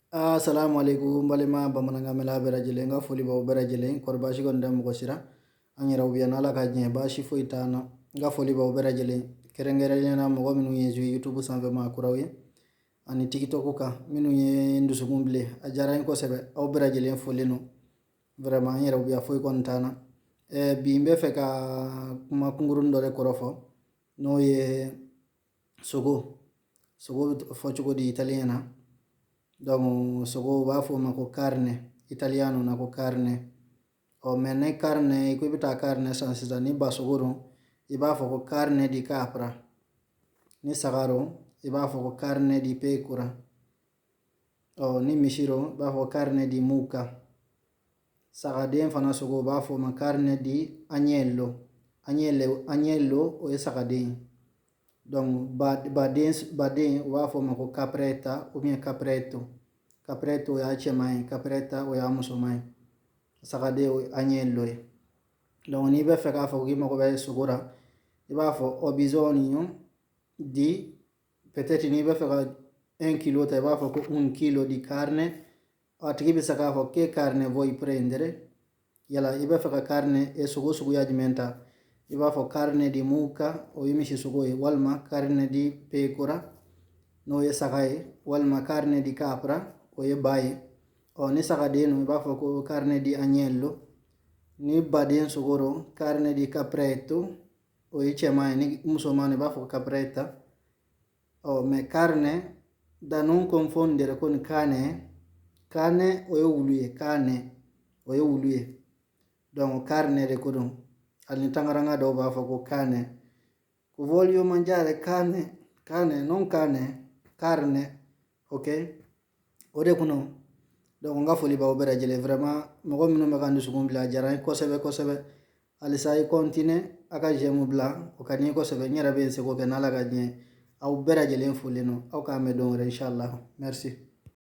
Assalamu alaikum balima bamananga mela bera jele nga foli ba bera jele kor bashi gon dem ko sira anyira ubiya nala ka nye bashi fo itana nga foli ba bera jele kerengere na mo minu ye youtube sanve ma kurawye ani tiktok ka minu ye ndusu mumble ajara ko sebe aw bera jele foli no vraiment anyira ubiya fo kon tana bi mbe fe ka kuma kungurun dore korofo no ye sogo fo chugo di italiana donc sogo b'a fɔ o ma ko carne italiano na ko carne mais ne carne ko i bɛ taa carne san sisan ni ba sogo don i b'a fɔ ko carne di capra ni saga don i b'a fɔ ko carne di pecora ni misi don i b'a fɔ carne di mucca sagaden fana sogo b'a fɔ o ma carne di agnello o ye sagaden donc baden o b'a fɔ o ma ko capretta ou bien capretto o y'a cɛman ye capretta o y'a musoman ye sagaden o ye agnello ye donc n'i bɛ fɛ k'a fɔ k'i mago bɛ sogo la i b'a fɔ ho bisogno di peut-être n'i bɛ fɛ ka 1 kilo ta i b'a fɔ ko 1 kilo di carne a tigi bɛ se k'a fɔ che carne vuoi prendere yala i bɛ fɛ ka carne sogo suguya jumɛn ta i b'a fɔ carne di mucca o ye misi sogo ye walima carne di pecora n'o ye saga ye walima carne di capra o ye ba ye ni sagaden no i b'a fɔ ko carne di agnello ni baden sogo don carne di capretto o ye cɛman ye ni musoman i b'a fɔ capretta mais carne da non confondere con cane o ye wulu ye cane o ye wulu ye donc carne de ko don hali ni tangaranga dɔw b'a fɔ ko cane ko voglio mangiare cane non cane carne ok o de kuno donc nga foli b'aw bɛɛ lajɛlen vraiment mɔgɔ minnu bɛ ka n dusukun bila a diyara n ye kosɛbɛ kosɛbɛ halisa a ye continue a ka j'aime bila o ka di n ye kosɛbɛ n yɛrɛ bɛ n seko kɛ n'ala ka diɲɛ aw bɛɛ lajɛlen folen no aw k'an mɛn don wɛrɛ inchallah merci